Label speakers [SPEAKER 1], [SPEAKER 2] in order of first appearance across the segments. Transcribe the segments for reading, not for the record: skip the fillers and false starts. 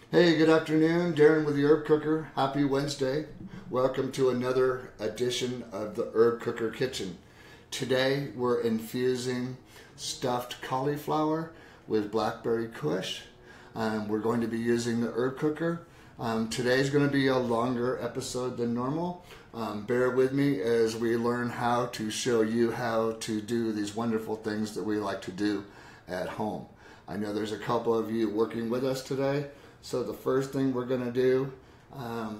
[SPEAKER 1] Hey, good afternoon. Darren with the Herb Cooker. Happy Wednesday. Welcome to another edition of the Herb Cooker Kitchen. Today we're infusing stuffed cauliflower with blackberry kush. We're going to be using the Herb Cooker. Today's going to be a longer episode than normal. Bear with me as we learn how to show you how to do these wonderful things that we like to do at home. I know there's a couple of you working with us today. So the first thing we're going to do,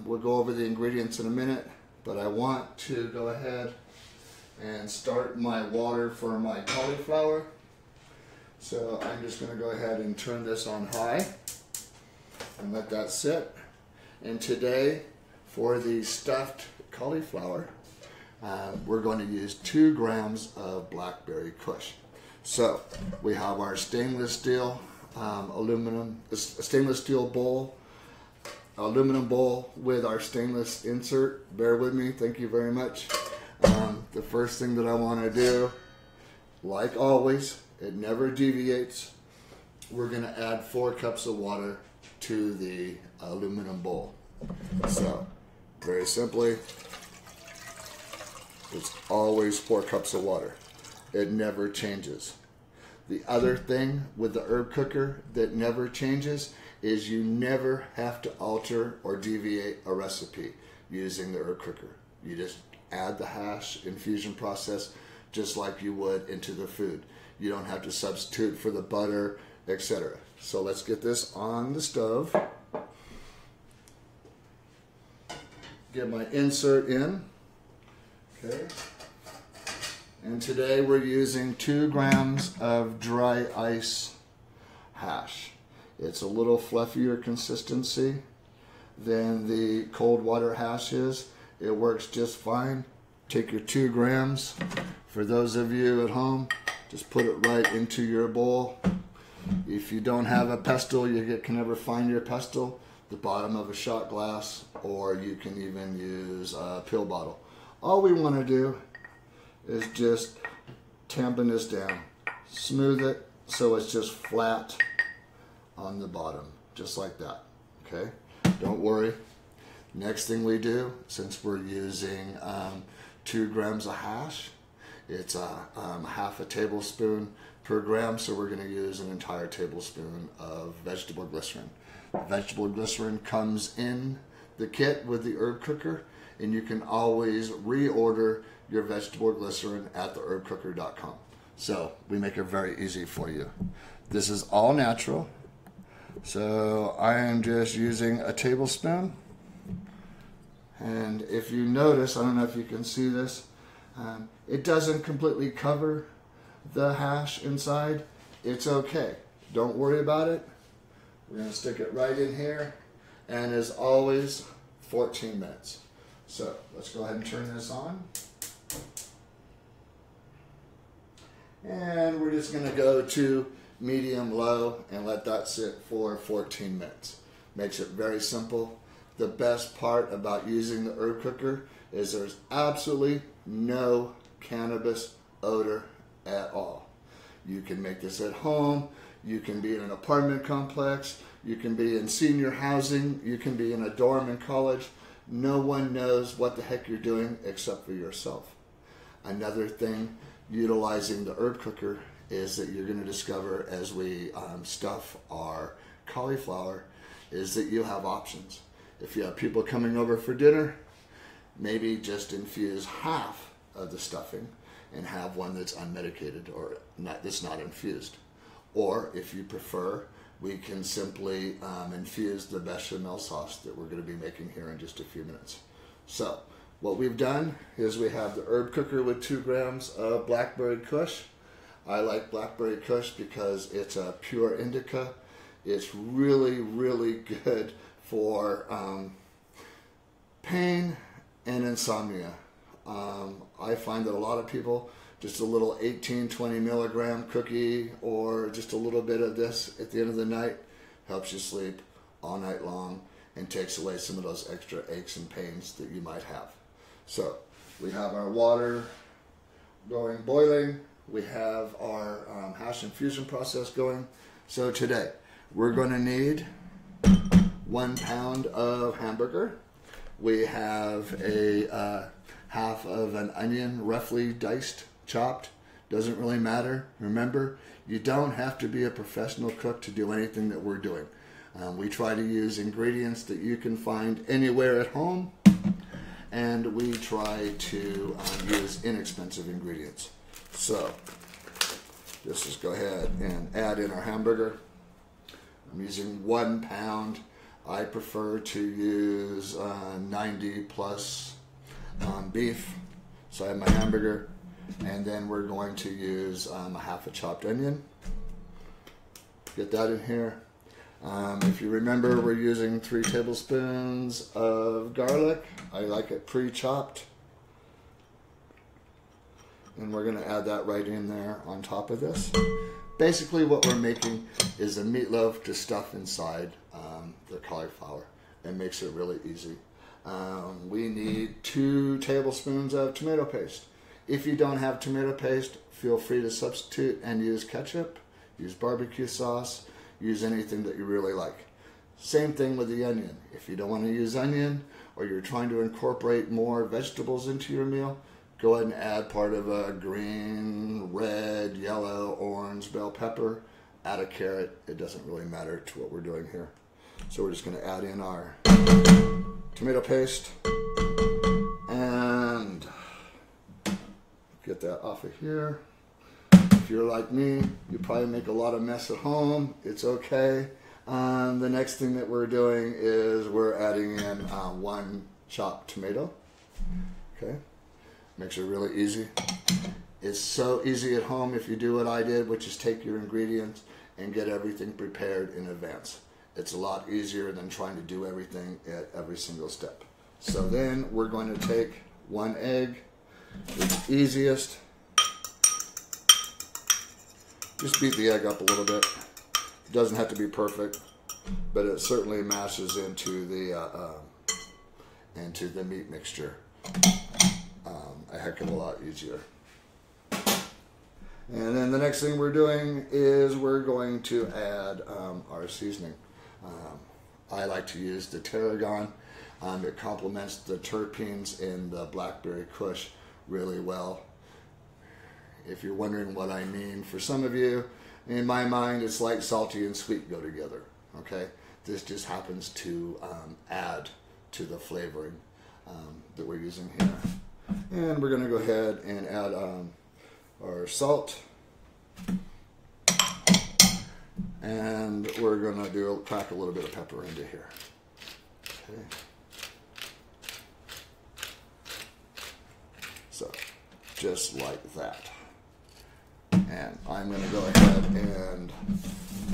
[SPEAKER 1] we'll go over the ingredients in a minute, but I want to go ahead and start my water for my cauliflower. So I'm just going to go ahead and turn this on high and let that sit. And today, for the stuffed cauliflower, we're going to use 2 grams of blackberry kush. So we have our stainless steel stainless steel bowl, aluminum bowl with our stainless insert. Bear with me, thank you very much. The first thing that I want to do, like always, it never deviates. We're going to add 4 cups of water to the aluminum bowl. So, very simply, it's always 4 cups of water. It never changes. The other thing with the Herb Cooker that never changes is you never have to alter or deviate a recipe using the Herb Cooker. You just add the hash infusion process just like you would into the food. You don't have to substitute for the butter, etc. So let's get this on the stove. Get my insert in. Okay. And today we're using 2 grams of dry ice hash. It's a little fluffier consistency than the cold water hash is. It works just fine. Take your 2 grams. For those of you at home, just put it right into your bowl. If you don't have a pestle, you can never find your pestle, the bottom of a shot glass, or you can even use a pill bottle. All we want to do is just tamping this down. Smooth it so it's just flat on the bottom, just like that, okay? Don't worry. Next thing we do, since we're using 2 grams of hash, it's half a tablespoon per gram, so we're gonna use an entire tablespoon of vegetable glycerin. Vegetable glycerin comes in the kit with the Herb Cooker, and you can always reorder your vegetable glycerin at theherbcooker.com. So we make it very easy for you. This is all natural. So I am just using a tablespoon. And if you notice, I don't know if you can see this, it doesn't completely cover the hash inside. It's okay. Don't worry about it. We're going to stick it right in here. And as always, 14 minutes. So let's go ahead and turn this on. And we're just going to go to medium low and let that sit for 14 minutes. Makes it very simple. The best part about using the Herb Cooker is there's absolutely no cannabis odor at all. You can make this at home. You can be in an apartment complex. You can be in senior housing. You can be in a dorm in college. No one knows what the heck you're doing except for yourself. Another thing utilizing the Herb Cooker is that you're going to discover as we stuff our cauliflower is that you have options. If you have people coming over for dinner, maybe just infuse half of the stuffing and have one that's unmedicated or that's not infused. Or if you prefer, we can simply infuse the bechamel sauce that we're going to be making here in just a few minutes. So what we've done is we have the Herb Cooker with 2 grams of blackberry kush. I like blackberry kush because it's a pure indica. It's really, really good for pain and insomnia. I find that a lot of people, just a little 18, 20 milligram cookie or just a little bit of this at the end of the night helps you sleep all night long and takes away some of those extra aches and pains that you might have. So we have our water going boiling. We have our hash infusion process going. So today we're going to need 1 pound of hamburger. We have a half of an onion, roughly diced, chopped. Doesn't really matter. Remember, you don't have to be a professional cook to do anything that we're doing. We try to use ingredients that you can find anywhere at home, and we try to use inexpensive ingredients. So, just go ahead and add in our hamburger. I'm using 1 pound. I prefer to use 90 plus beef. So I have my hamburger, and then we're going to use a half a chopped onion. Get that in here. If you remember, we're using 3 tablespoons of garlic. I like it pre-chopped. And we're going to add that right in there on top of this. Basically what we're making is a meatloaf to stuff inside the cauliflower. It makes it really easy. We need 2 tablespoons of tomato paste. If you don't have tomato paste, feel free to substitute and use ketchup, use barbecue sauce, use anything that you really like. Same thing with the onion. If you don't want to use onion, or you're trying to incorporate more vegetables into your meal, go ahead and add part of a green, red, yellow, orange bell pepper. Add a carrot. It doesn't really matter to what we're doing here. So we're just going to add in our tomato paste and get that off of here. If you're like me, you probably make a lot of mess at home. It's okay. The next thing that we're doing is we're adding in 1 chopped tomato. Okay. Makes it really easy. It's so easy at home if you do what I did, which is take your ingredients and get everything prepared in advance. It's a lot easier than trying to do everything at every single step. So then we're going to take 1 egg. It's easiest. Just beat the egg up a little bit. It doesn't have to be perfect, but it certainly mashes into the meat mixture a heck of a lot easier. And then the next thing we're doing is we're going to add our seasoning. I like to use the tarragon. It complements the terpenes in the blackberry kush really well. If you're wondering what I mean, for some of you, in my mind, it's like salty and sweet go together. Okay, this just happens to add to the flavoring that we're using here. And we're going to go ahead and add our salt. And we're going to crack a little bit of pepper into here. Okay. So, just like that. And I'm going to go ahead and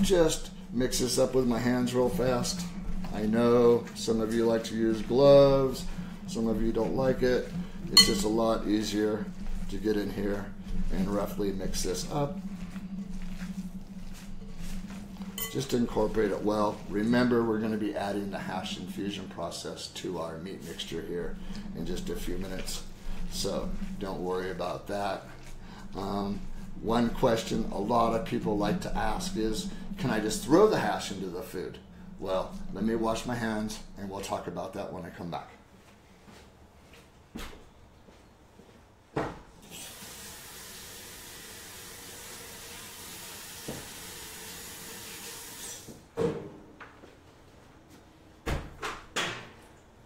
[SPEAKER 1] just mix this up with my hands real fast. I know some of you like to use gloves. Some of you don't like it. It's just a lot easier to get in here and roughly mix this up. Just to incorporate it well. Remember, we're going to be adding the hash infusion process to our meat mixture here in just a few minutes. So don't worry about that. One question a lot of people like to ask is, can I just throw the hash into the food? Well, let me wash my hands and we'll talk about that when I come back.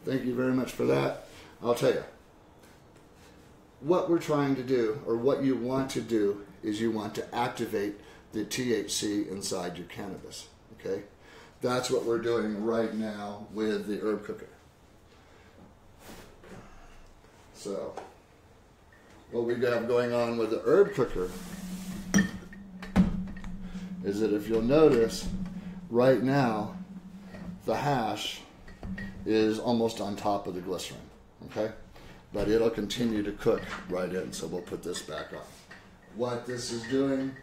[SPEAKER 1] Thank you very much for that. I'll tell you, what we're trying to do, or what you want to do, is you want to activate the THC inside your cannabis, okay? That's what we're doing right now with the herb cooker. So, what we have going on with the herb cooker is that if you'll notice, right now, the hash is almost on top of the glycerin, okay? But it'll continue to cook right in, so we'll put this back on. What this is doing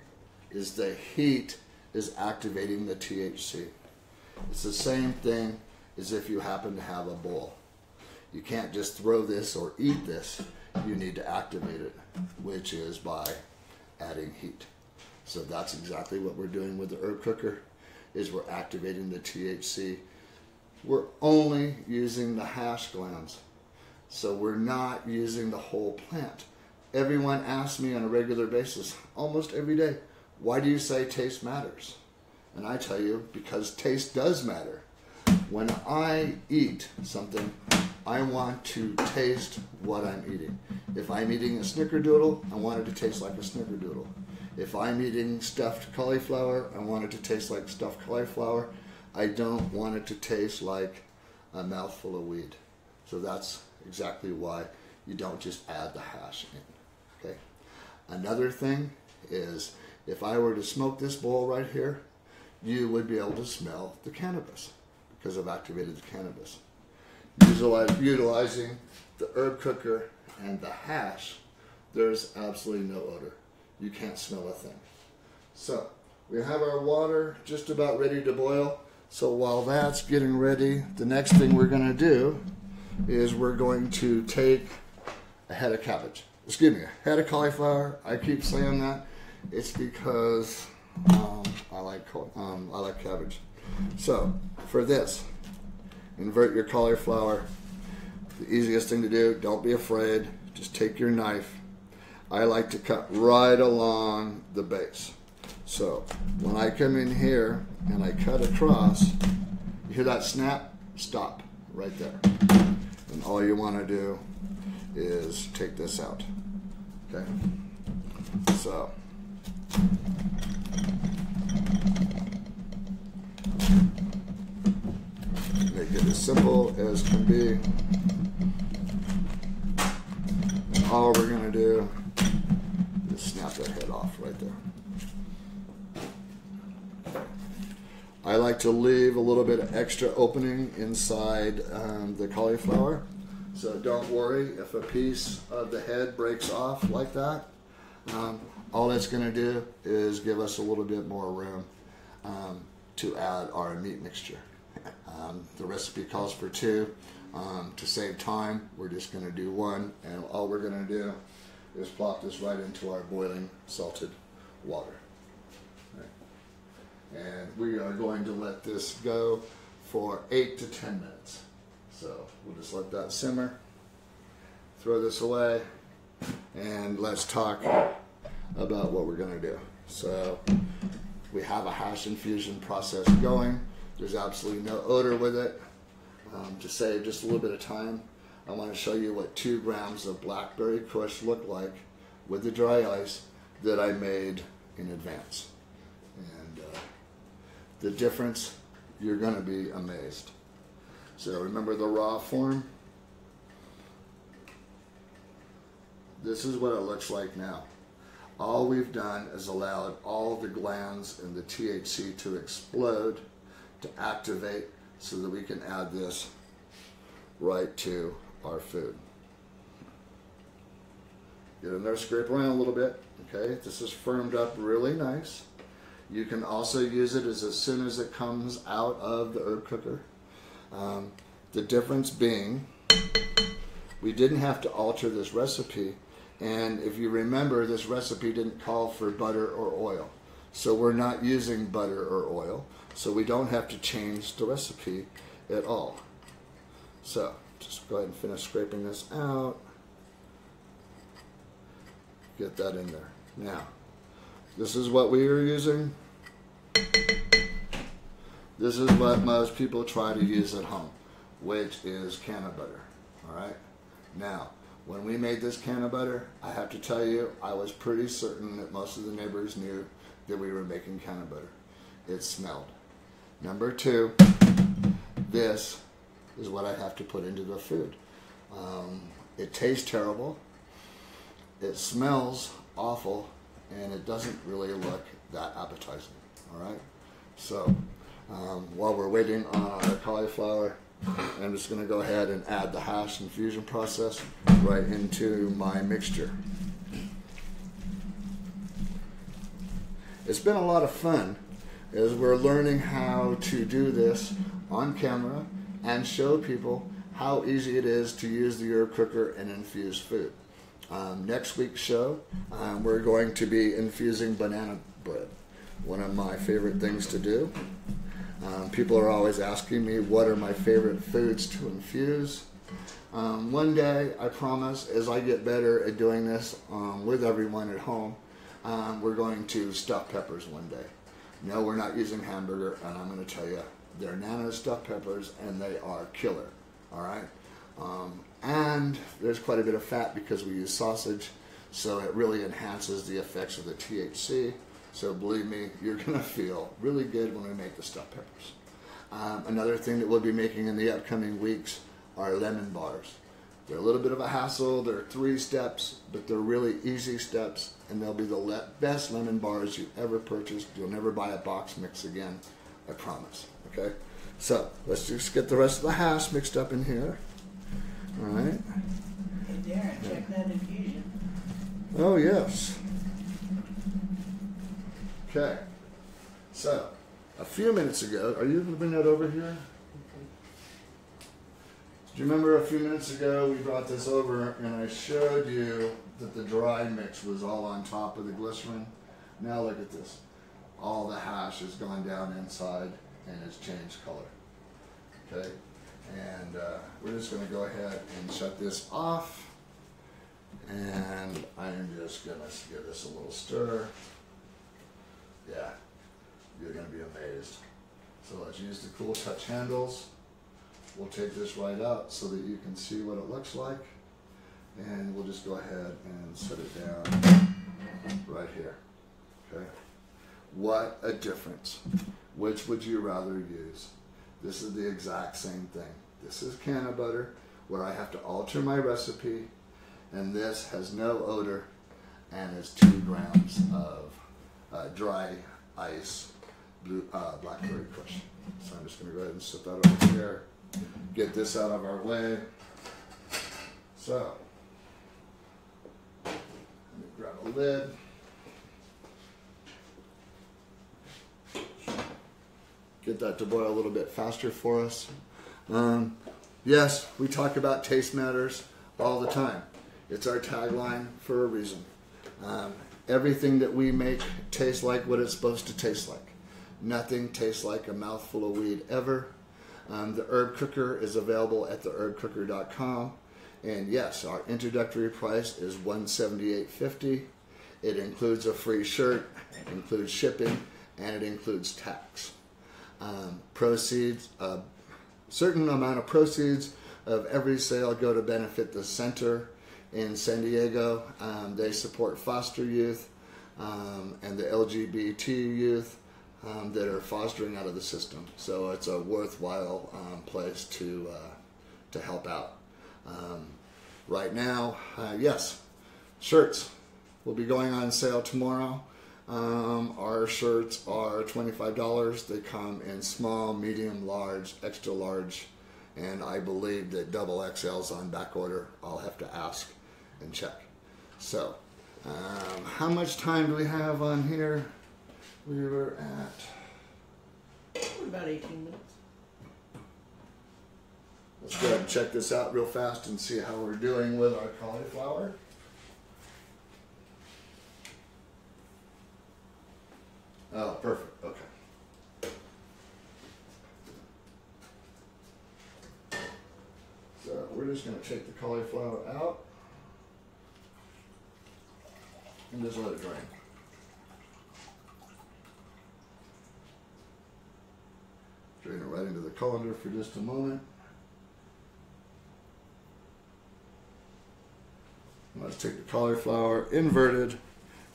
[SPEAKER 1] is the heat is activating the THC. It's the same thing as if you happen to have a bowl. You can't just throw this or eat this. You need to activate it, which is by adding heat. So that's exactly what we're doing with the herb cooker, is we're activating the THC. we're only using the hash glands. So we're not using the whole plant. Everyone asks me on a regular basis, almost every day, why do you say taste matters? And I tell you, because taste does matter. When I eat something, I want to taste what I'm eating. If I'm eating a snickerdoodle, I want it to taste like a snickerdoodle. If I'm eating stuffed cauliflower, I want it to taste like stuffed cauliflower. I don't want it to taste like a mouthful of weed. So that's exactly why you don't just add the hash in. Okay. Another thing is, if I were to smoke this bowl right here, you would be able to smell the cannabis because I've activated the cannabis. Utilizing the herb cooker and the hash, there's absolutely no odor. You can't smell a thing. So we have our water just about ready to boil. So while that's getting ready, the next thing we're going to do is we're going to take a head of cabbage. Excuse me, a head of cauliflower. I keep saying that. It's because I like cabbage. So for this, invert your cauliflower. The easiest thing to do, don't be afraid. Just take your knife. I like to cut right along the base. So when I come in here and I cut across, you hear that snap? Stop right there. And all you want to do is take this out. Okay? So make it as simple as can be. And all we're going to do is snap that head off right there. I like to leave a little bit of extra opening inside the cauliflower. So don't worry if a piece of the head breaks off like that. All that's going to do is give us a little bit more room to add our meat mixture. The recipe calls for 2. To save time, we're just going to do 1, and all we're going to do is plop this right into our boiling salted water. And we are going to let this go for 8 to 10 minutes. So we'll just let that simmer, throw this away, and let's talk about what we're going to do. So we have a hash infusion process going. There's absolutely no odor with it. To save just a little bit of time, I want to show you what 2 grams of blackberry kush look like with the dry ice that I made in advance. And the difference, you're going to be amazed. So remember the raw form? This is what it looks like now. All we've done is allowed all the glands and the THC to explode, to activate, so that we can add this right to our food. Get in there, scrape around a little bit. Okay, this is firmed up really nice. You can also use it as soon as it comes out of the herb cooker. The difference being, we didn't have to alter this recipe. And if you remember, this recipe didn't call for butter or oil. So we're not using butter or oil. So we don't have to change the recipe at all. So just go ahead and finish scraping this out. Get that in there. Now, this is what we are using. This is what most people try to use at home, which is can of butter. All right. Now, when we made this can of butter, I have to tell you, I was pretty certain that most of the neighbors knew that we were making can of butter. It smelled. Number 2, this is what I have to put into the food. It tastes terrible. It smells awful, and it doesn't really look that appetizing. All right. So while we're waiting on our cauliflower, I'm just going to go ahead and add the hash infusion process right into my mixture. It's been a lot of fun as we're learning how to do this on camera and show people how easy it is to use the herb cooker and infuse food. Next week's show, we're going to be infusing banana bread, one of my favorite things to do. People are always asking me what are my favorite foods to infuse. One day, I promise, as I get better at doing this with everyone at home, we're going to stuff peppers one day. No, we're not using hamburger, and I'm going to tell you, they're nano stuffed peppers, and they are killer. All right, and there's quite a bit of fat because we use sausage, so it really enhances the effects of the THC. So believe me, you're going to feel really good when we make the stuffed peppers. Another thing that we'll be making in the upcoming weeks are lemon bars. They're a little bit of a hassle. They're 3 steps, but they're really easy steps, and they'll be the best lemon bars you ever purchased. You'll never buy a box mix again, I promise. Okay? So let's just get the rest of the hash mixed up in here. All right.
[SPEAKER 2] Hey Darren, check that infusion.
[SPEAKER 1] Oh yes. Okay. So a few minutes ago, are you going to bring that over here? Do you remember a few minutes ago we brought this over and I showed you that the dry mix was all on top of the glycerin? Now look at this. All the hash has gone down inside and has changed color. Okay, and we're just going to go ahead and shut this off, and I'm just going to give this a little stir. Yeah, you're going to be amazed. So let's use the cool touch handles. We'll take this right out so that you can see what it looks like, and we'll just go ahead and set it down right here. Okay, what a difference. Which would you rather use? This is the exact same thing. This is canna butter, where I have to alter my recipe, and this has no odor, and is 2 grams of dry ice blackberry kush. So I'm just going to go ahead and set that over here, get this out of our way. So, let me grab a lid. Get that to boil a little bit faster for us. Yes, we talk about taste matters all the time. It's our tagline for a reason. Everything that we make tastes like what it's supposed to taste like. Nothing tastes like a mouthful of weed ever. The herb cooker is available at theherbcooker.com. And yes, our introductory price is $178.50. It includes a free shirt, it includes shipping, and it includes tax. Proceeds, a certain amount of proceeds of every sale go to benefit the center in San Diego. They support foster youth and the LGBT youth that are fostering out of the system. So it's a worthwhile place to help out. Right now, yes, shirts will be going on sale tomorrow. Our shirts are $25. They come in small, medium, large, extra large, and I believe that double XL's on back order. I'll have to ask and check. So, how much time do we have on here? We were at
[SPEAKER 2] about 18 minutes.
[SPEAKER 1] Let's go ahead and check this out real fast and see how we're doing with our cauliflower. Oh, perfect. Okay. So we're just going to take the cauliflower out and just let it drain. Drain it right into the colander for just a moment. Let's take the cauliflower inverted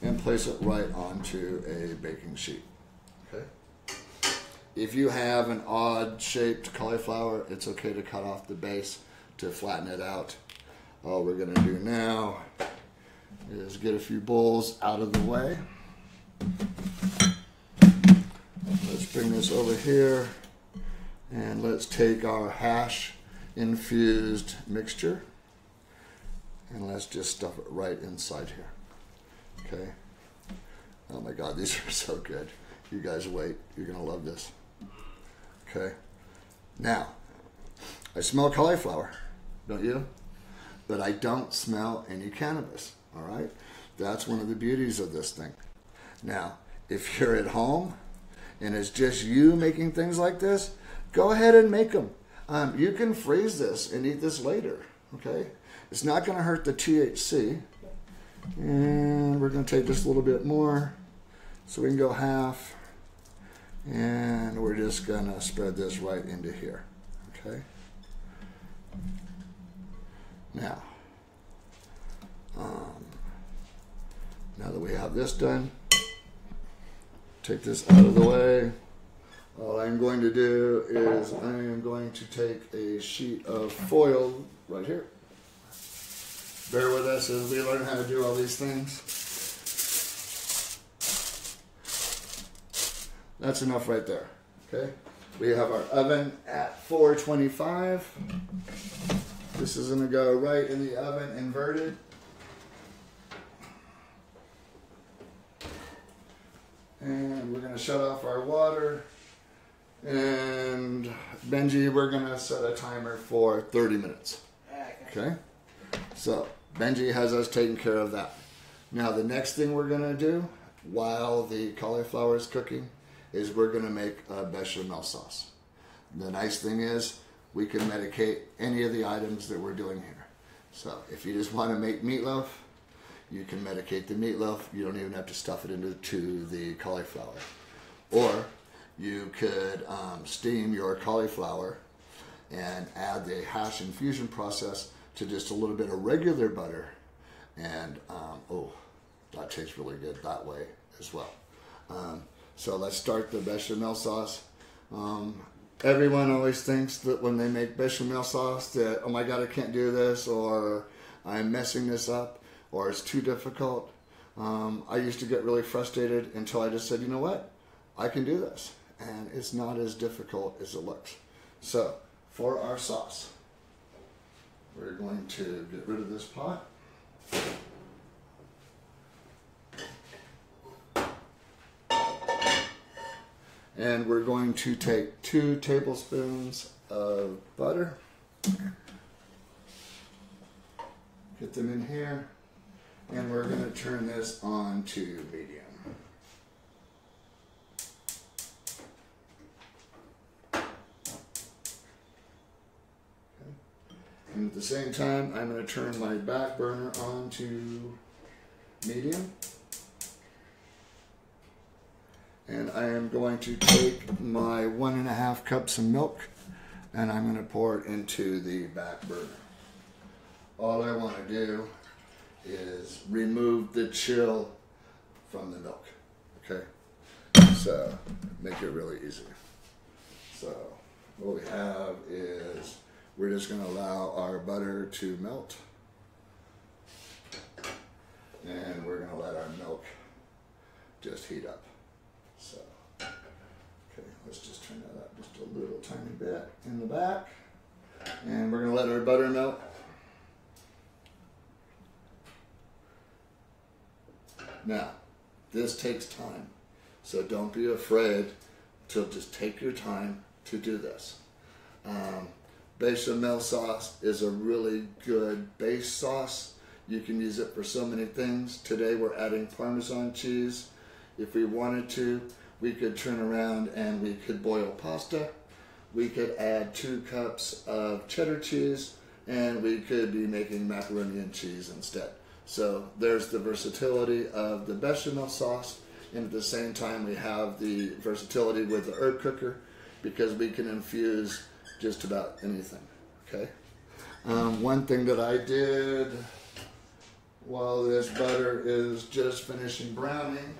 [SPEAKER 1] and place it right onto a baking sheet. Okay. If you have an odd shaped cauliflower, it's okay to cut off the base to flatten it out. All we're going to do now is get a few bowls out of the way. Let's bring this over here and let's take our hash infused mixture and let's just stuff it right inside here. Okay. Oh my God, these are so good. You guys wait. You're going to love this. Okay. Now, I smell cauliflower, don't you? But I don't smell any cannabis. All right. That's one of the beauties of this thing. Now, if you're at home and it's just you making things like this, go ahead and make them. You can freeze this and eat this later, okay? It's not going to hurt the THC. And we're going to take just a little bit more, so we can go half. And we're just going to spread this right into here, okay? Now, now that we have this done, take this out of the way. All I'm going to do is I am going to take a sheet of foil right here. Bear with us as we learn how to do all these things. That's enough right there, okay? We have our oven at 425. This is gonna go right in the oven inverted. And we're gonna shut off our water. And Benji, we're gonna set a timer for 30 minutes, okay? So Benji has us taken care of that. Now the next thing we're gonna do while the cauliflower is cooking is we're gonna make a bechamel sauce. The nice thing is we can medicate any of the items that we're doing here. So if you just want to make meatloaf, you can medicate the meatloaf. You don't even have to stuff it into the cauliflower. Or you could steam your cauliflower and add the hash infusion process to just a little bit of regular butter. And oh, that tastes really good that way as well. So let's start the bechamel sauce. Everyone always thinks that when they make bechamel sauce that, oh my God, I can't do this, or I'm messing this up, or it's too difficult. I used to get really frustrated until I just said, you know what? I can do this. And it's not as difficult as it looks. So for our sauce, we're going to get rid of this pot. And we're going to take 2 tablespoons of butter. Get them in here. And we're going to turn this on to medium. Okay. And at the same time, I'm going to turn my back burner on to medium. And I am going to take my 1.5 cups of milk and I'm going to pour it into the back burner. All I want to do is remove the chill from the milk, okay? So make it really easy. So what we have is we're just going to allow our butter to melt. And we're going to let our milk just heat up. So, okay, let's just turn that up just a little tiny bit in the back. And we're going to let our butter melt. Now, this takes time. So don't be afraid to just take your time to do this. Bechamel sauce is a really good base sauce. You can use it for so many things. Today we're adding Parmesan cheese. If we wanted to, we could turn around and we could boil pasta. We could add 2 cups of cheddar cheese, and we could be making macaroni and cheese instead. So there's the versatility of the bechamel sauce, and at the same time we have the versatility with the herb cooker because we can infuse just about anything, okay? One thing that I did while this butter is just finishing browning,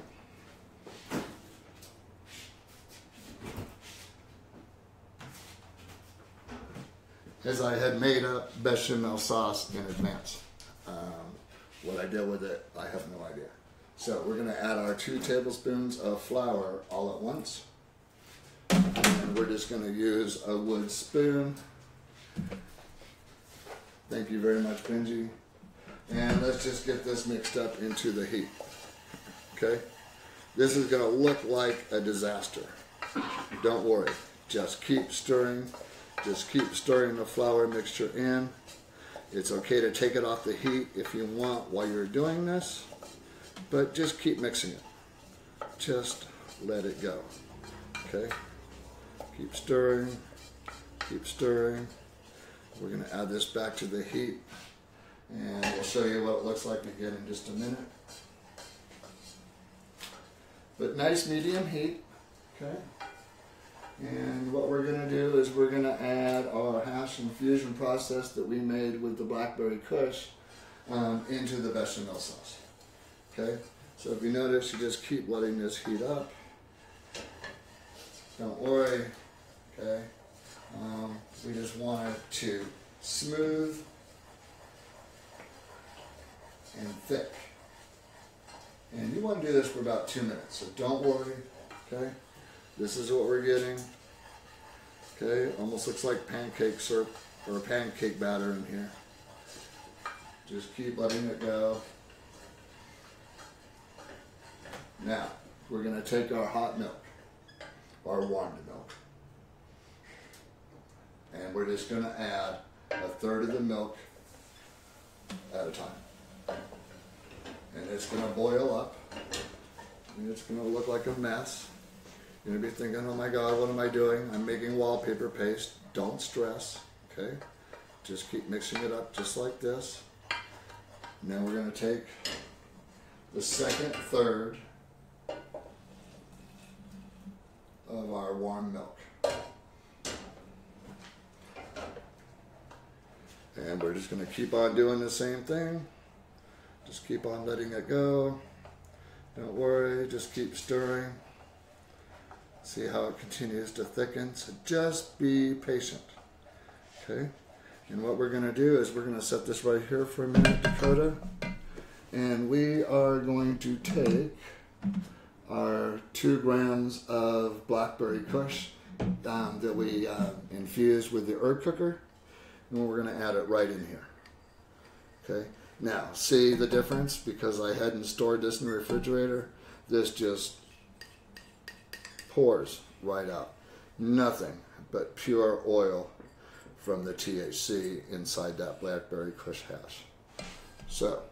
[SPEAKER 1] as I had made up bechamel sauce in advance. What I did with it, I have no idea. So we're going to add our 2 tablespoons of flour all at once. And we're just going to use a wood spoon. Thank you very much, Benji. And let's just get this mixed up into the heat. Okay? This is going to look like a disaster. Don't worry. Just keep stirring. Just keep stirring the flour mixture in. It's okay to take it off the heat if you want while you're doing this, but just keep mixing it. Just let it go. Okay, keep stirring, keep stirring. We're going to add this back to the heat, and we'll show you what it looks like again in just a minute. But nice medium heat, okay? And what we're going to do is we're going to add our hash infusion process that we made with the blackberry kush into the bechamel sauce, okay? So if you notice, you just keep letting this heat up. Don't worry, okay? We just want it to smooth and thick. And you want to do this for about 2 minutes, so don't worry, okay? This is what we're getting, okay? Almost looks like pancake syrup or pancake batter in here. Just keep letting it go. Now, we're going to take our hot milk, our warmed milk, and we're just going to add 1/3 of the milk at a time. And it's going to boil up, and it's going to look like a mess. You're going to be thinking, oh my God, what am I doing? I'm making wallpaper paste. Don't stress, okay? Just keep mixing it up just like this. And then we're going to take the second third of our warm milk. And we're just going to keep on doing the same thing. Just keep on letting it go. Don't worry, just keep stirring. See how it continues to thicken. So just be patient, okay? And what we're going to do is we're going to set this right here for a minute, Dakota. And we are going to take our 2 grams of blackberry kush that we infused with the herb cooker, and we're going to add it right in here. Okay. Now, see the difference? Because I hadn't stored this in the refrigerator, this just pours right out. Nothing but pure oil from the THC inside that blackberry kush hash. So,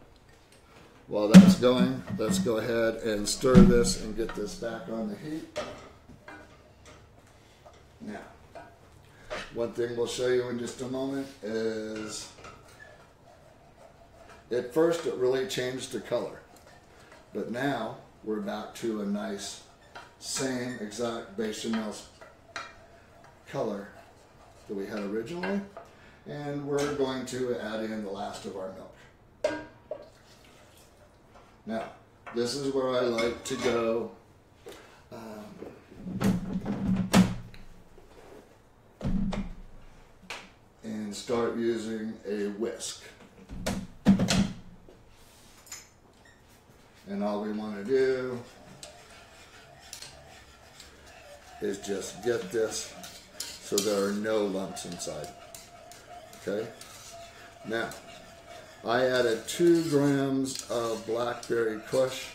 [SPEAKER 1] while that's going, let's go ahead and stir this and get this back on the heat. Now, one thing we'll show you in just a moment is, at first it really changed the color, but now we're back to a nice, same exact bechamel color that we had originally, and we're going to add in the last of our milk. Now, this is where I like to go and start using a whisk. And all we want to do is just get this so there are no lumps inside. Okay? Now, I added 2 grams of blackberry kush,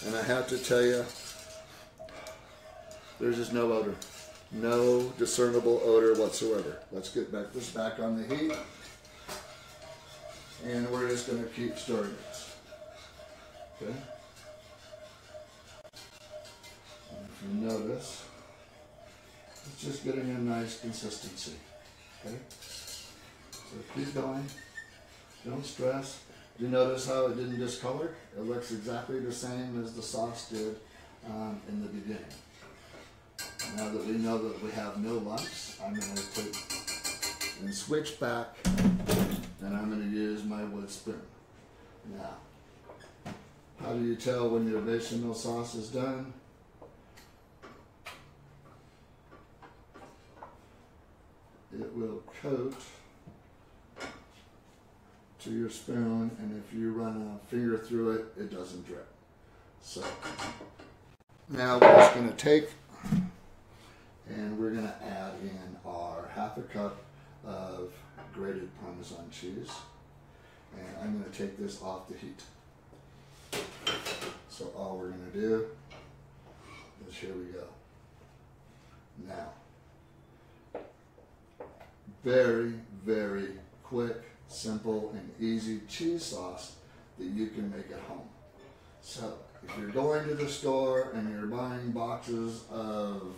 [SPEAKER 1] and I have to tell you, there's just no odor. No discernible odor whatsoever. Let's get this back on the heat, and we're just going to keep stirring this. Okay? If you notice, it's just getting a nice consistency. Okay? So keep going. Don't stress. You notice how it didn't discolor? It looks exactly the same as the sauce did in the beginning. Now that we know that we have no lumps, I'm going to take and switch back, and I'm going to use my wood spoon. Now, how do you tell when your bechamel sauce is done? It will coat to your spoon, and if you run a finger through it, it doesn't drip. So now we're just going to take and we're going to add in our 1/2 cup of grated Parmesan cheese, and I'm going to take this off the heat. So all we're going to do is, here we go. Now, very, very quick, simple, and easy cheese sauce that you can make at home. So if you're going to the store and you're buying boxes of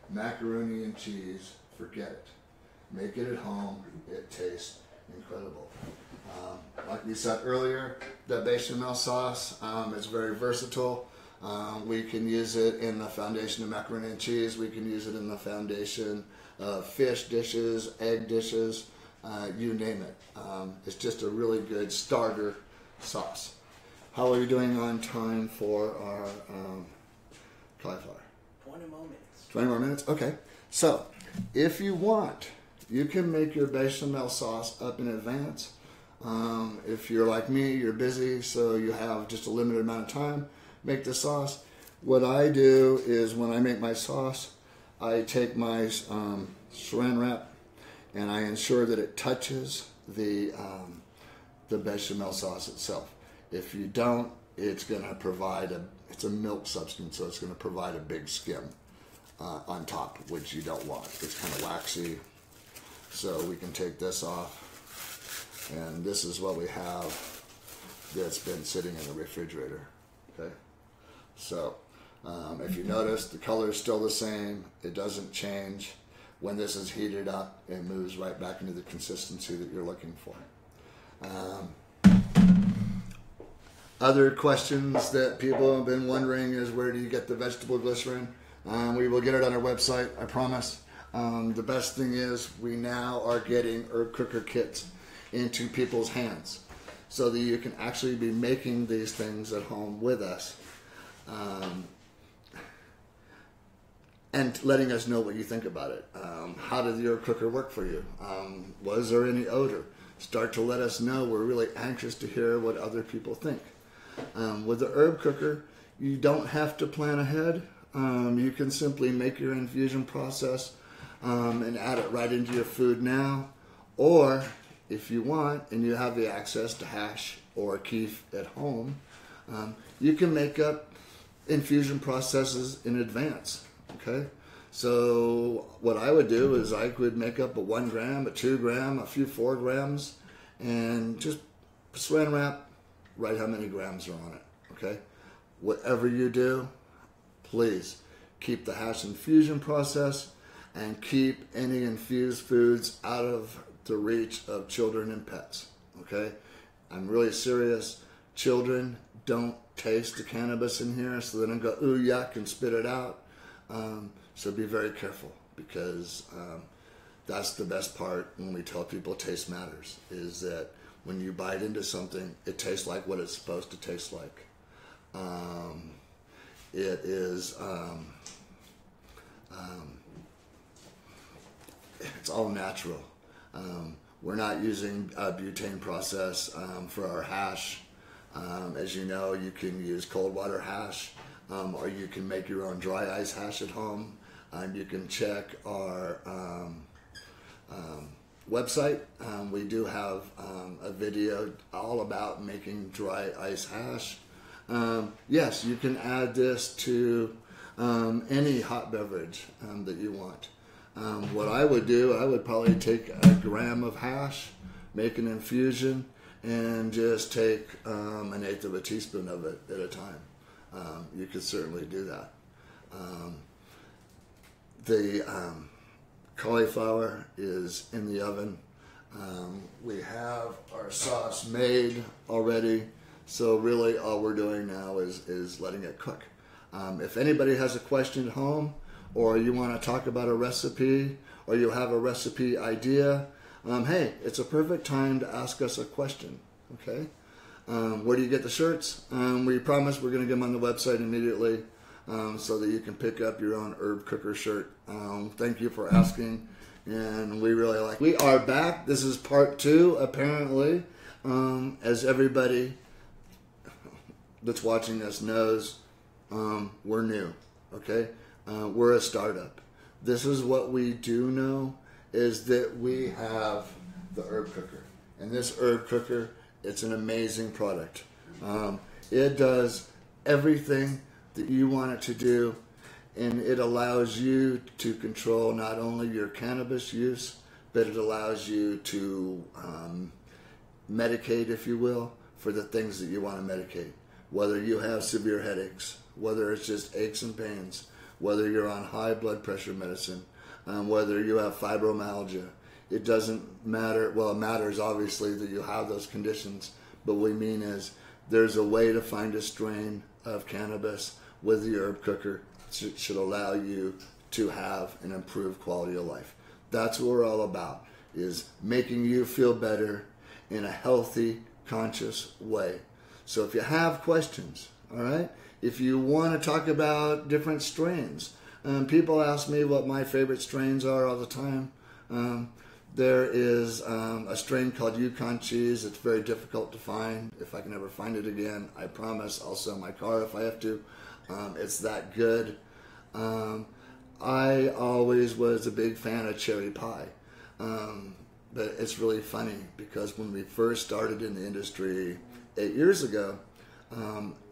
[SPEAKER 1] macaroni and cheese, forget it. Make it at home. It tastes incredible. Like we said earlier, the bechamel sauce is very versatile. We can use it in the foundation of macaroni and cheese. We can use it in the foundation of fish dishes, egg dishes, you name it. It's just a really good starter sauce. How are you doing on time for our cauliflower?
[SPEAKER 2] 20 more minutes.
[SPEAKER 1] 20 more minutes? Okay. So, if you want, you can make your bechamel sauce up in advance. If you're like me, you're busy, so you have just a limited amount of time, make the sauce. What I do is when I make my sauce, I take my saran wrap and I ensure that it touches the bechamel sauce itself. If you don't, it's going to provide it's a milk substance, so it's going to provide a big skim on top, which you don't want. It's kind of waxy. So we can take this off. And this is what we have that's been sitting in the refrigerator. Okay, so if you notice, the color is still the same. It doesn't change. When this is heated up, it moves right back into the consistency that you're looking for. Other questions that people have been wondering is, where do you get the vegetable glycerin? We will get it on our website, I promise. The best thing is we now are getting herb cooker kits into people's hands so that you can actually be making these things at home with us, and letting us know what you think about it. How did your cooker work for you? Was there any odor? Start to let us know. We're really anxious to hear what other people think. With the herb cooker, you don't have to plan ahead. You can simply make your infusion process and add it right into your food now, or if you want and you have the access to hash or keef at home, you can make up infusion processes in advance. Okay, so what I would do is I could make up a 1 gram, a 2 gram, a few 4 grams, and just saran wrap, write how many grams are on it. Okay, whatever you do, please keep the hash infusion process and keep any infused foods out of the reach of children and pets. Okay, I'm really serious. Children don't taste the cannabis in here, so they don't go ooh yuck and spit it out. So be very careful, because that's the best part when we tell people taste matters, is that when you bite into something, it tastes like what it's supposed to taste like. It is it's all natural. We're not using a butane process for our hash. As you know, you can use cold water hash, or you can make your own dry ice hash at home. You can check our website. We do have a video all about making dry ice hash. Yes, you can add this to any hot beverage that you want. What I would do, I would probably take a gram of hash, make an infusion, and just take 1/8 of a teaspoon of it at a time. You could certainly do that. The cauliflower is in the oven. We have our sauce made already, so really all we're doing now is letting it cook. If anybody has a question at home, or you want to talk about a recipe, or you have a recipe idea, hey, it's a perfect time to ask us a question, okay? Where do you get the shirts? We promise we're going to get them on the website immediately, so that you can pick up your own herb cooker shirt. Thank you for asking, and we really like. We are back. This is part 2, apparently. As everybody that's watching us knows, we're new, okay? We're a startup. This is what we do know, is that we have the herb cooker. And this herb cooker, it's an amazing product. It does everything that you want it to do, and it allows you to control not only your cannabis use, but it allows you to medicate, if you will, for the things that you want to medicate. Whether you have severe headaches, whether it's just aches and pains, whether you're on high blood pressure medicine, whether you have fibromyalgia. It doesn't matter. Well, it matters obviously that you have those conditions, but what we mean is there's a way to find a strain of cannabis with the herb cooker that should allow you to have an improved quality of life. That's what we're all about, is making you feel better in a healthy, conscious way. So if you have questions, all right, if you want to talk about different strains, people ask me what my favorite strains are all the time. There is a strain called Yukon cheese. It's very difficult to find. If I can ever find it again, I promise I'll sell my car if I have to. It's that good. I always was a big fan of cherry pie. But it's really funny because when we first started in the industry 8 years ago,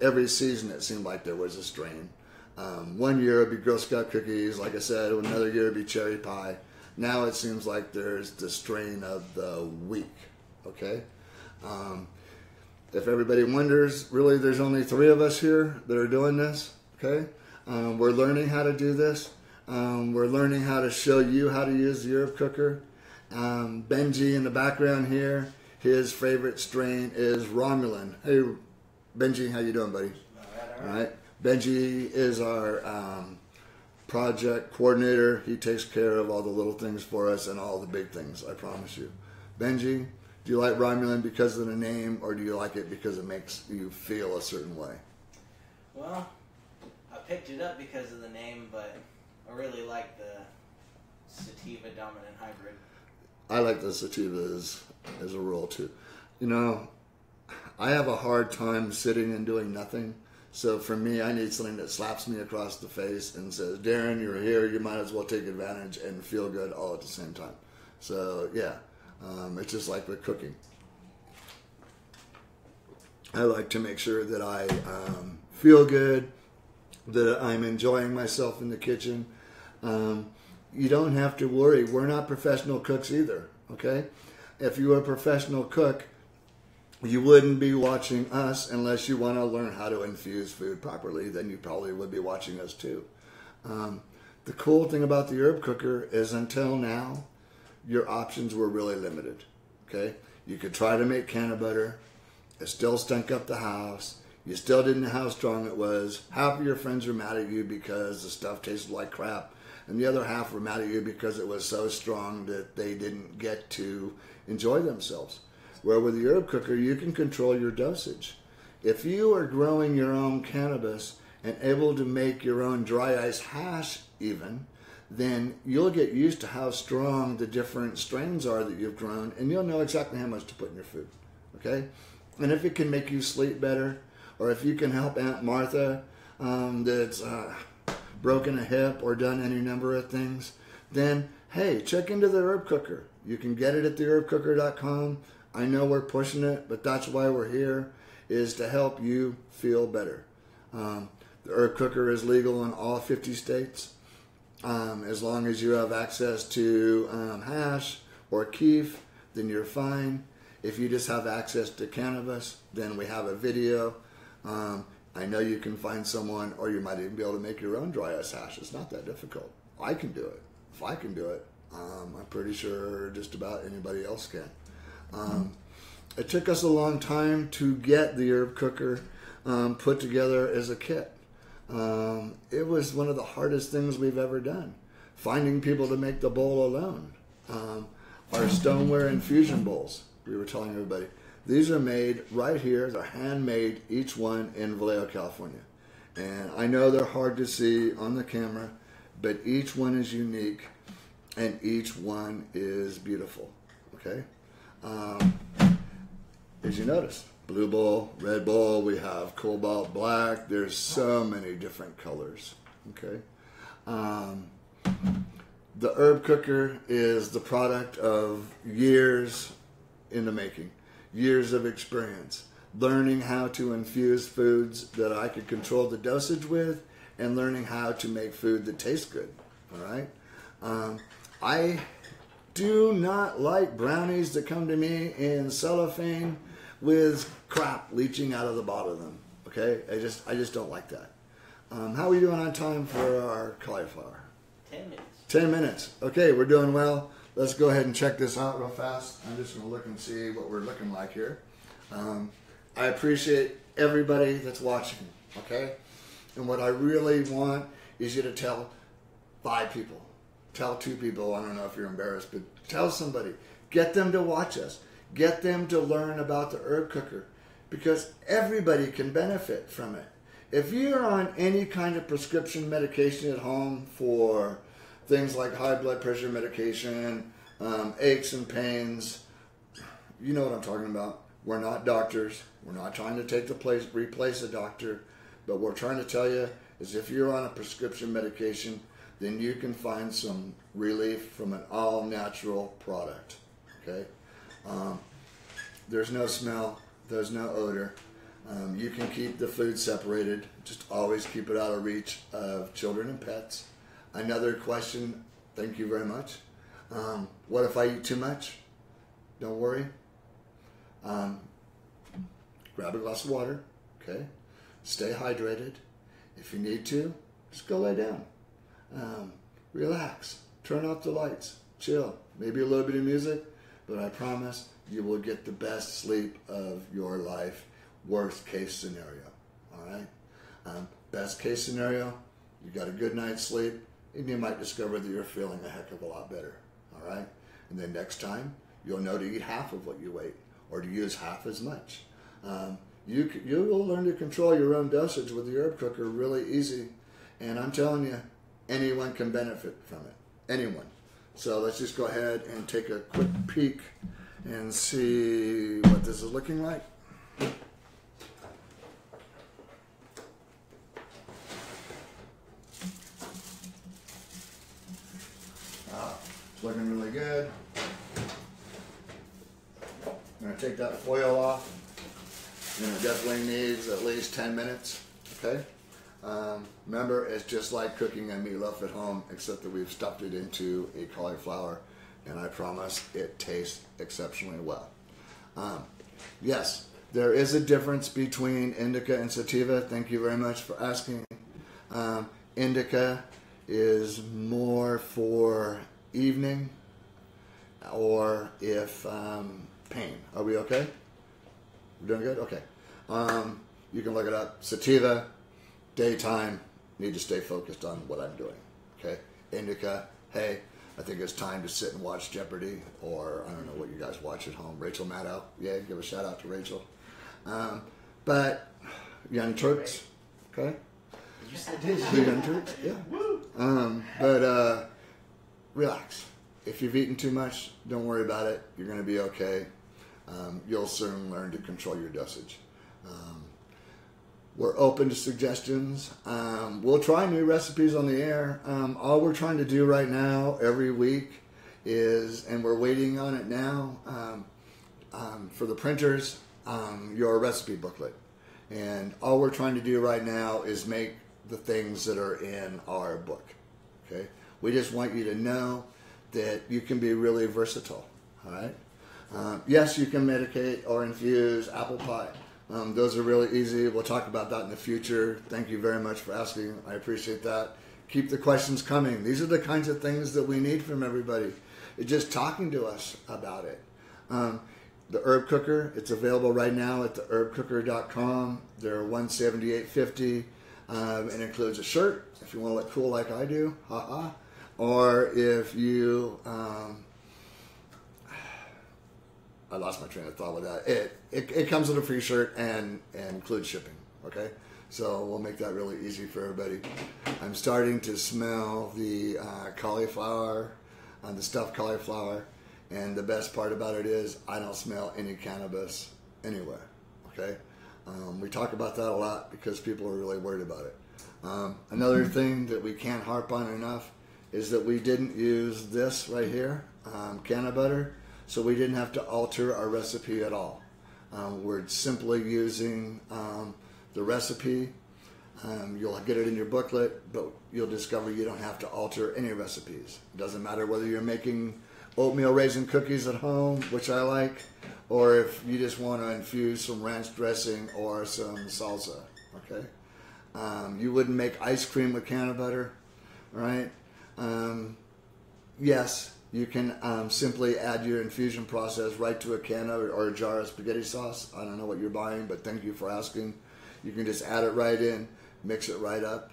[SPEAKER 1] every season it seemed like there was a strain. 1 year it'd be Girl Scout cookies, like I said, another year it'd be cherry pie. Now it seems like there's the strain of the week, okay? If everybody wonders, really there's only 3 of us here that are doing this, okay? We're learning how to do this. We're learning how to show you how to use the herb cooker. Benji in the background here, his favorite strain is Romulan. Hey, Benji, how you doing, buddy? All right. Benji is our project coordinator. He takes care of all the little things for us and all the big things, I promise you. Benji, do you like Romulan because of the name, or do you like it because it makes you feel a certain way?
[SPEAKER 3] Well, I picked it up because of the name, but I really like the sativa dominant hybrid.
[SPEAKER 1] I like the sativa as a rule too. You know, I have a hard time sitting and doing nothing. So for me, I need something that slaps me across the face and says, Darren, you're here. You might as well take advantage and feel good all at the same time. So yeah, it's just like with cooking. I like to make sure that I feel good, that I'm enjoying myself in the kitchen. You don't have to worry. We're not professional cooks either, okay? If you were a professional cook, you wouldn't be watching us unless you want to learn how to infuse food properly. Then you probably would be watching us too. The cool thing about the herb cooker is until now, your options were really limited, okay? You could try to make canna butter. It still stunk up the house. You still didn't know how strong it was. Half of your friends were mad at you because the stuff tasted like crap. And the other half were mad at you because it was so strong that they didn't get to enjoy themselves. Where with the herb cooker, you can control your dosage. If you are growing your own cannabis and able to make your own dry ice hash even, then you'll get used to how strong the different strains are that you've grown, and you'll know exactly how much to put in your food, okay? And if it can make you sleep better, or if you can help Aunt Martha that's broken a hip or done any number of things, then hey, check into the herb cooker. You can get it at theherbcooker.com. I know we're pushing it, but that's why we're here, is to help you feel better. The herb cooker is legal in all 50 states. As long as you have access to hash or keef, then you're fine. If you just have access to cannabis, then we have a video. I know you can find someone, or you might even be able to make your own dry ice hash. It's not that difficult. I can do it. If I can do it, I'm pretty sure just about anybody else can. It took us a long time to get the herb cooker put together as a kit. It was one of the hardest things we've ever done. Finding people to make the bowl alone. Our stoneware infusion bowls, we were telling everybody, these are made right here. They're handmade, each one in Vallejo, California. And I know they're hard to see on the camera, but each one is unique and each one is beautiful, okay? As you notice, blue bowl, red bowl, we have cobalt black. There's so many different colors, okay? The herb cooker is the product of years in the making. Years of experience, learning how to infuse foods that I could control the dosage with, and learning how to make food that tastes good, all right? I do not like brownies that come to me in cellophane with crap leaching out of the bottom of them, okay? I just don't like that. How are we doing on time for our cauliflower?
[SPEAKER 3] 10 minutes.
[SPEAKER 1] 10 minutes. Okay, we're doing well. Let's go ahead and check this out real fast. I'm just going to look and see what we're looking like here. I appreciate everybody that's watching, okay? And what I really want is you to tell 5 people. Tell 2 people. I don't know if you're embarrassed, but tell somebody. Get them to watch us. Get them to learn about the herb cooker, because everybody can benefit from it. If you're on any kind of prescription medication at home for things like high blood pressure medication, aches and pains, you know what I'm talking about. We're not doctors. We're not trying to replace a doctor, but we're trying to tell you is if you're on a prescription medication, then you can find some relief from an all-natural product, okay? There's no smell. There's no odor. You can keep the food separated. Just always keep it out of reach of children and pets. Another question, thank you very much. What if I eat too much? Don't worry. Grab a glass of water, okay? Stay hydrated. If you need to, just go lay down. Relax. Turn off the lights. Chill. Maybe a little bit of music, but I promise you will get the best sleep of your life. Worst case scenario, all right? Best case scenario, you got a good night's sleep, and you might discover that you're feeling a heck of a lot better, all right? And then next time, you'll know to eat half of what you ate, or to use half as much. You will learn to control your own dosage with the herb cooker really easy, and I'm telling you, anyone can benefit from it, anyone. So let's just go ahead and take a quick peek and see what this is looking like. It's looking really good. I'm going to take that foil off. And it definitely needs at least 10 minutes, okay? Remember, it's just like cooking a meatloaf at home, except that we've stuffed it into a cauliflower, and I promise it tastes exceptionally well. Yes, there is a difference between indica and sativa. Thank you very much for asking. Indica is more for evening, or if pain. Are we okay? We're doing good? Okay. You can look it up. Sativa, daytime, need to stay focused on what I'm doing. Okay? Indica, hey, I think it's time to sit and watch Jeopardy, or I don't know what you guys watch at home. Rachel Maddow, yeah, give a shout out to Rachel. But Young Turks, okay?
[SPEAKER 3] You said
[SPEAKER 1] The Young Turks, yeah. But relax. If you've eaten too much, don't worry about it. You're going to be okay. You'll soon learn to control your dosage. We're open to suggestions. We'll try new recipes on the air. All we're trying to do right now, every week, is, and we're waiting on it now, for the printers, your recipe booklet. And all we're trying to do right now is make the things that are in our book. Okay? We just want you to know that you can be really versatile. All right? Yes, you can medicate or infuse apple pie. Those are really easy. We'll talk about that in the future. Thank you very much for asking. I appreciate that. Keep the questions coming. These are the kinds of things that we need from everybody. It's just talking to us about it. The herb cooker, it's available right now at theherbcooker.com. They're $178.50. It includes a shirt if you want to look cool like I do. Ha-ha. Or if you... I lost my train of thought with that. It comes with a free shirt and includes shipping, okay? So we'll make that really easy for everybody. I'm starting to smell the cauliflower, the stuffed cauliflower, and the best part about it is I don't smell any cannabis anywhere, okay? We talk about that a lot because people are really worried about it. Another thing that we can't harp on enough is that we didn't use this right here, canna butter, so we didn't have to alter our recipe at all. We're simply using the recipe. You'll get it in your booklet, but you'll discover you don't have to alter any recipes. It doesn't matter whether you're making oatmeal raisin cookies at home, which I like, or if you just want to infuse some ranch dressing or some salsa, okay? You wouldn't make ice cream with can of butter, right? Yes, you can simply add your infusion process right to a can or a jar of spaghetti sauce. I don't know what you're buying, but thank you for asking. You can just add it right in, mix it right up.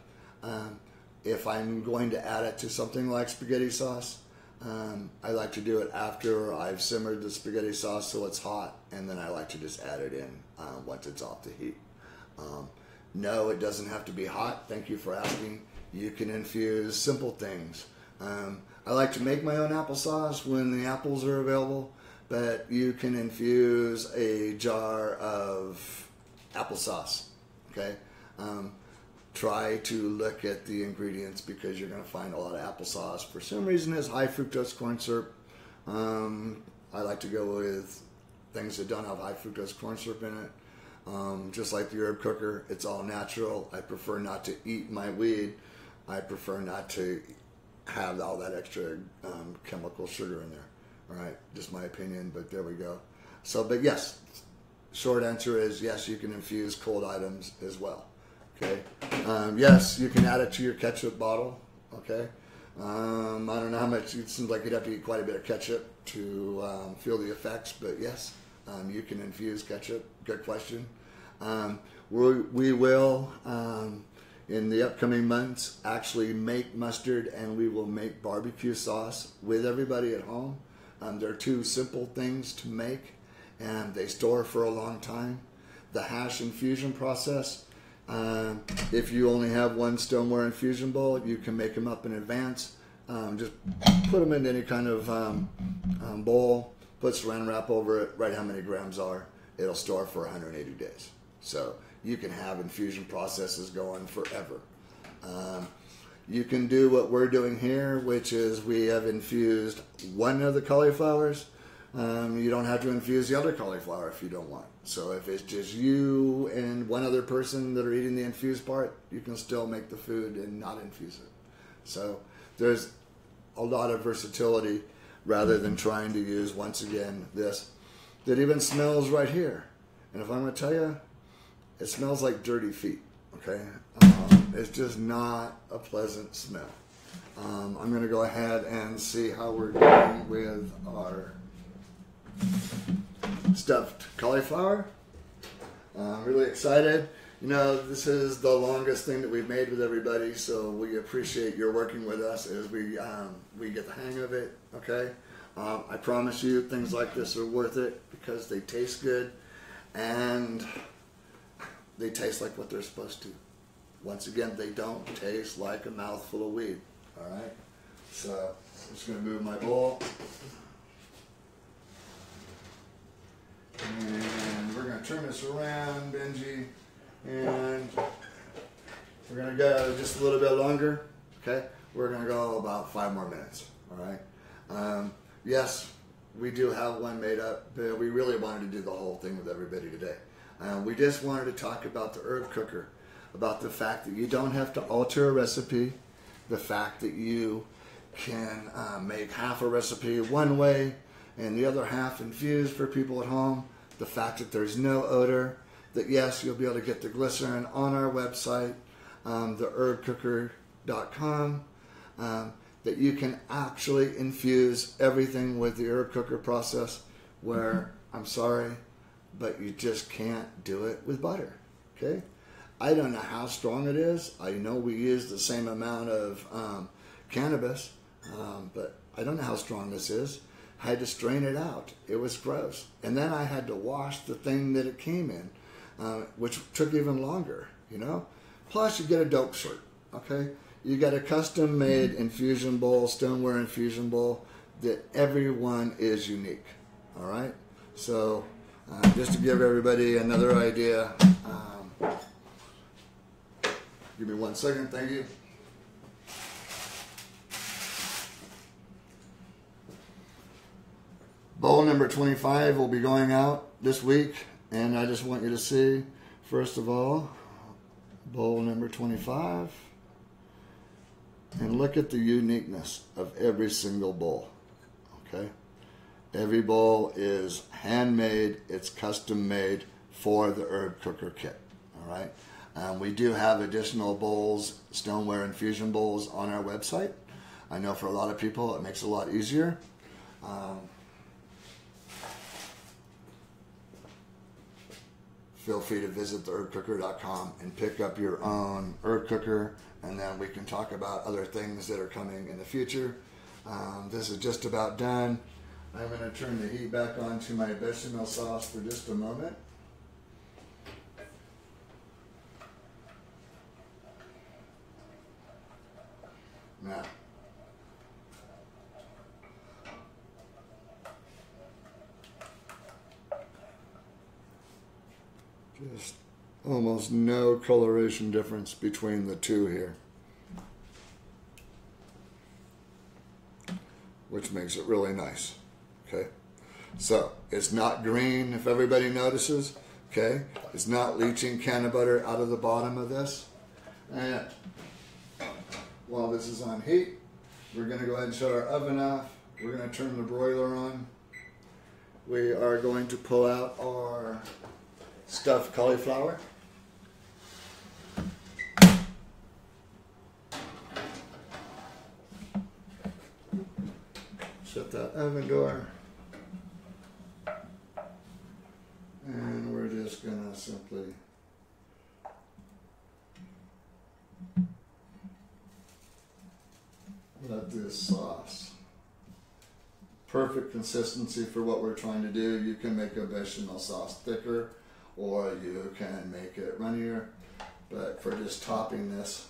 [SPEAKER 1] If I'm going to add it to something like spaghetti sauce, I like to do it after I've simmered the spaghetti sauce so it's hot, and then I like to just add it in once it's off the heat. No, it doesn't have to be hot. Thank you for asking. You can infuse simple things. I like to make my own applesauce when the apples are available, but you can infuse a jar of applesauce, okay? Try to look at the ingredients because you're going to find a lot of applesauce. For some reason, it has high fructose corn syrup. I like to go with things that don't have high fructose corn syrup in it. Just like the herb cooker, it's all natural. I prefer not to eat my weed. I prefer not to have all that extra chemical sugar in there. All right, just my opinion, but there we go. So, but yes, short answer is yes, you can infuse cold items as well. Okay. Yes, you can add it to your ketchup bottle. Okay. I don't know how much. It seems like you'd have to eat quite a bit of ketchup to feel the effects, but yes, you can infuse ketchup. Good question. We will in the upcoming months actually make mustard, and we will make barbecue sauce with everybody at home. They're two simple things to make, and they store for a long time. The hash infusion process, if you only have one stoneware infusion bowl, you can make them up in advance. Just put them in any kind of bowl, put saran wrap over it, write how many grams are. It'll store for 180 days. So you can have infusion processes going forever. You can do what we're doing here, which is we have infused one of the cauliflowers. You don't have to infuse the other cauliflower if you don't want. So if it's just you and one other person that are eating the infused part, you can still make the food and not infuse it. So there's a lot of versatility rather than trying to use, once again, this that even smells right here. And if I'm going to tell you, it smells like dirty feet, okay? It's just not a pleasant smell. I'm going to go ahead and see how we're doing with our stuffed cauliflower. I'm really excited. You know, this is the longest thing that we've made with everybody, so we appreciate your working with us as we get the hang of it, okay? I promise you things like this are worth it because they taste good and they taste like what they're supposed to. Once again, they don't taste like a mouthful of weed, all right? So I'm just going to move my bowl. And we're going to turn this around, Benji, and we're going to go just a little bit longer, okay? We're going to go about 5 more minutes, all right? Yes, we do have one made up, but we really wanted to do the whole thing with everybody today. We just wanted to talk about the herb cooker, about the fact that you don't have to alter a recipe, the fact that you can make half a recipe one way and the other half infused for people at home, the fact that there's no odor, that yes, you'll be able to get the glycerin on our website, theherbcooker.com, that you can actually infuse everything with the herb cooker process where, I'm sorry, but you just can't do it with butter, okay? I don't know how strong it is. I know we use the same amount of cannabis, but I don't know how strong this is. I had to strain it out. It was gross. And then I had to wash the thing that it came in, which took even longer, you know? Plus, you get a dope shirt, okay? You got a custom-made infusion bowl, stoneware infusion bowl, that everyone is unique, all right? So, just to give everybody another idea, give me 1 second, thank you. Bowl number 25 will be going out this week, and I just want you to see, first of all, bowl number 25, and look at the uniqueness of every single bowl, okay? Every bowl is handmade, it's custom made for the herb cooker kit, all right? We do have additional bowls, stoneware infusion bowls on our website. I know for a lot of people it makes it a lot easier. Feel free to visit theherbcooker.com and pick up your own herb cooker, and then we can talk about other things that are coming in the future. This is just about done. I'm going to turn the heat back on to my bechamel sauce for just a moment. Now, just almost no coloration difference between the two here, which makes it really nice. Okay, so it's not green, if everybody notices. Okay, it's not leaching can butter out of the bottom of this. And while this is on heat, we're going to go ahead and shut our oven off. We're going to turn the broiler on. We are going to pull out our stuffed cauliflower. Shut that oven door. And we're just going to simply let this sauce, perfect consistency for what we're trying to do. You can make a bechamel sauce thicker, or you can make it runnier, but for just topping this,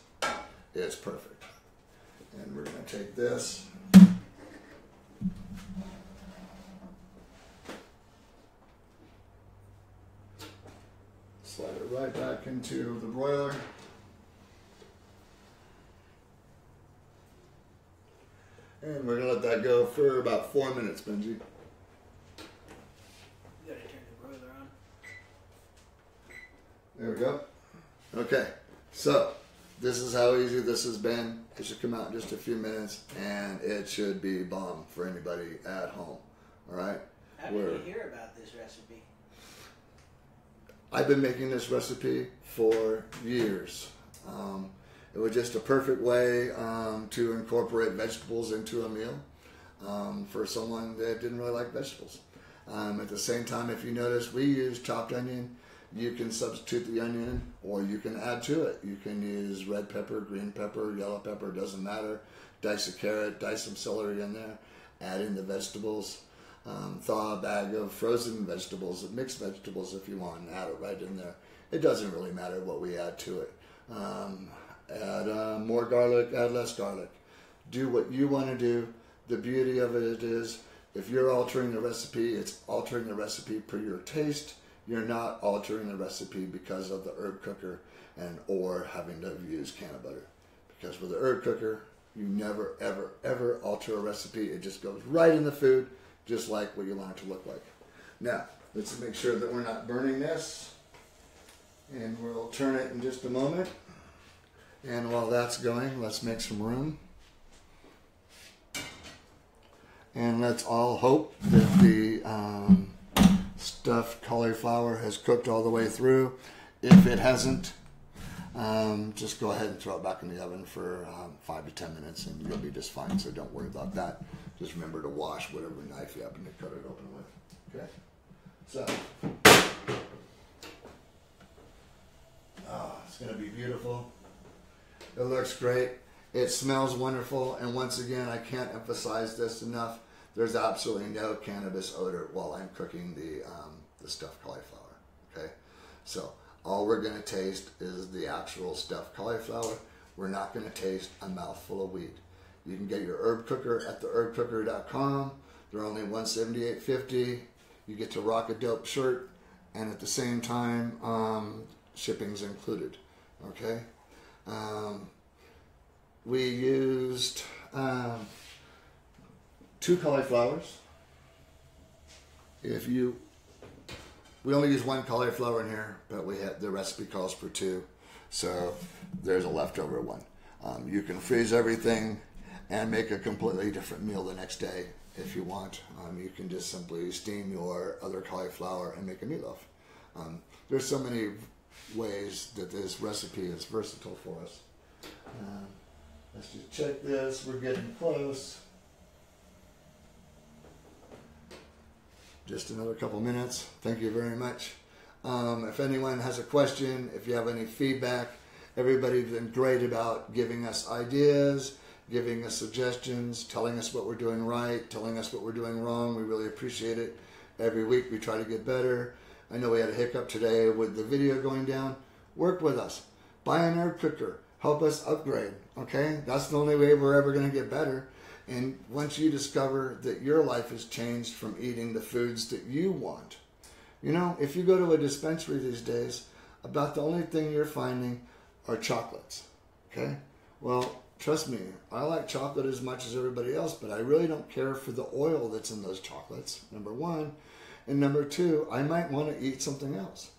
[SPEAKER 1] it's perfect. And we're going to take this, slide it right back into the broiler. And we're going to let that go for about 4 minutes, Benji.
[SPEAKER 3] You gotta turn the broiler on.
[SPEAKER 1] There we go. Okay, so this is how easy this has been. It should come out in just a few minutes, and it should be bomb for anybody at home. All right?
[SPEAKER 3] How did you hear about this recipe?
[SPEAKER 1] I've been making this recipe for years. It was just a perfect way to incorporate vegetables into a meal for someone that didn't really like vegetables. At the same time, if you notice, we use chopped onion. You can substitute the onion, or you can add to it. You can use red pepper, green pepper, yellow pepper, doesn't matter. Dice a carrot, dice some celery in there, add in the vegetables. Thaw a bag of frozen vegetables, mixed vegetables if you want, and add it right in there. It doesn't really matter what we add to it. Add more garlic, add less garlic. Do what you want to do. The beauty of it is, if you're altering the recipe, it's altering the recipe per your taste. You're not altering the recipe because of the herb cooker or having to use can of butter. Because with the herb cooker, you never, ever, ever alter a recipe. It just goes right in the food, just like what you want it to look like. Now, let's make sure that we're not burning this. And we'll turn it in just a moment. And while that's going, let's make some room. And let's all hope that the stuffed cauliflower has cooked all the way through. If it hasn't, just go ahead and throw it back in the oven for 5 to 10 minutes and you'll be just fine. So don't worry about that. Just remember to wash whatever knife you happen to cut it open with. Okay? So, it's going to be beautiful. It looks great. It smells wonderful. And once again, I can't emphasize this enough. There's absolutely no cannabis odor while I'm cooking the stuffed cauliflower. Okay? So all we're going to taste is the actual stuffed cauliflower. We're not going to taste a mouthful of weed. You can get your herb cooker at theherbcooker.com. They're only $178.50. You get to rock a dope shirt, and at the same time, shipping's included. Okay? We used 2 cauliflowers. We only use 1 cauliflower in here, but the recipe calls for 2, so there's a leftover one. You can freeze everything and make a completely different meal the next day if you want. You can just simply steam your other cauliflower and make a meatloaf. There's so many ways that this recipe is versatile for us. Let's just check this. We're getting close. Just another couple minutes. Thank you very much. If anyone has a question, if you have any feedback, everybody's been great about giving us ideas, giving us suggestions, telling us what we're doing right, telling us what we're doing wrong. We really appreciate it. Every week we try to get better. I know we had a hiccup today with the video going down. Work with us. Buy an herb cooker. Help us upgrade. Okay? That's the only way we're ever going to get better. And once you discover that your life has changed from eating the foods that you want. You know, if you go to a dispensary these days, about the only thing you're finding are chocolates. Okay? Well, trust me, I like chocolate as much as everybody else, but I really don't care for the oil that's in those chocolates, number one. And number two, I might want to eat something else.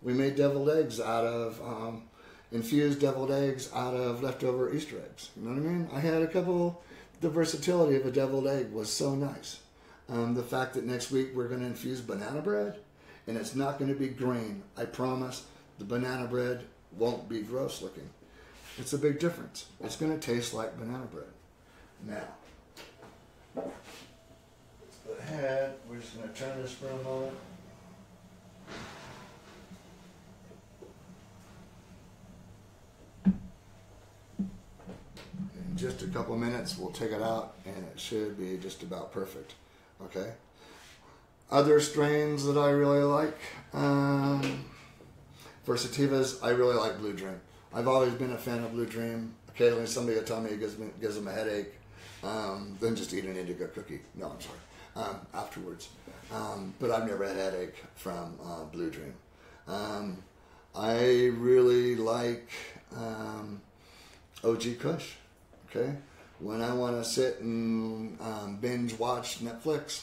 [SPEAKER 1] We made deviled eggs out of, infused deviled eggs out of leftover Easter eggs. You know what I mean? I had a couple, the versatility of a deviled egg was so nice. The fact that next week we're going to infuse banana bread, and it's not going to be green. I promise the banana bread won't be gross looking. It's a big difference. It's going to taste like banana bread. Now, let's go ahead. We're just going to turn this for a moment. In just a couple minutes, we'll take it out, and it should be just about perfect. Okay? Other strains that I really like, for sativas, I really like Blue Dream. I've always been a fan of Blue Dream. Occasionally somebody will tell me it gives them a headache. Then just eat an indigo cookie. No, I'm sorry. Afterwards. But I've never had a headache from Blue Dream. I really like OG Kush. Okay? When I want to sit and binge watch Netflix,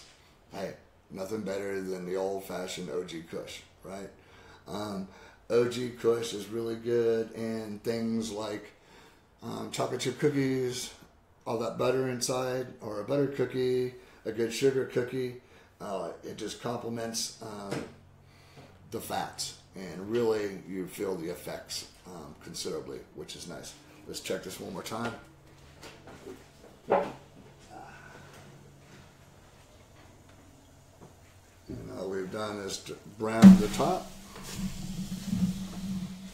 [SPEAKER 1] hey, nothing better than the old-fashioned OG Kush, right? OG Kush is really good in things like chocolate chip cookies, all that butter inside, or a butter cookie, a good sugar cookie. It just complements the fats, and really you feel the effects considerably, which is nice. Let's check this one more time. And all we've done is to brown the top.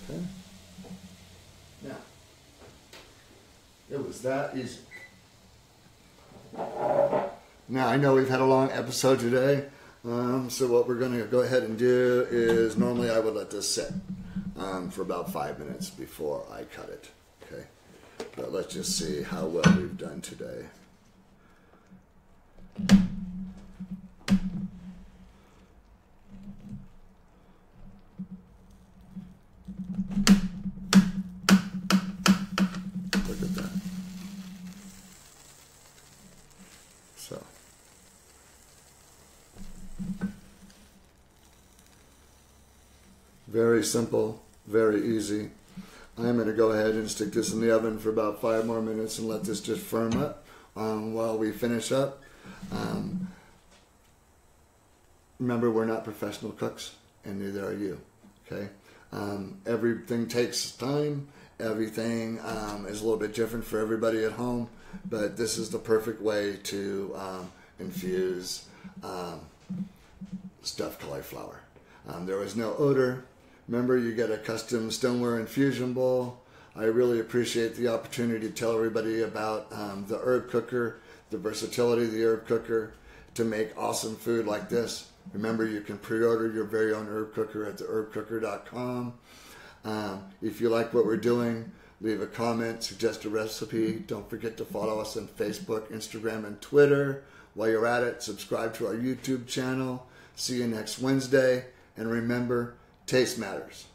[SPEAKER 1] Okay. Now, it was that easy. Now, I know we've had a long episode today, so what we're going to go ahead and do is, normally I would let this sit for about 5 minutes before I cut it. Okay, but let's just see how well we've done today. Look at that. So. Very simple, very easy. I'm going to go ahead and stick this in the oven for about 5 more minutes and let this just firm up while we finish up. Remember, we're not professional cooks, and neither are you. Okay? Everything takes time. Everything is a little bit different for everybody at home, but this is the perfect way to infuse stuffed cauliflower. There was no odor. Remember, you get a custom stoneware infusion bowl. I really appreciate the opportunity to tell everybody about the herb cooker, the versatility of the herb cooker to make awesome food like this. Remember, you can pre-order your very own herb cooker at theherbcooker.com. If you like what we're doing, leave a comment, suggest a recipe. Don't forget to follow us on Facebook, Instagram, and Twitter. While you're at it, subscribe to our YouTube channel. See you next Wednesday. And remember, taste matters.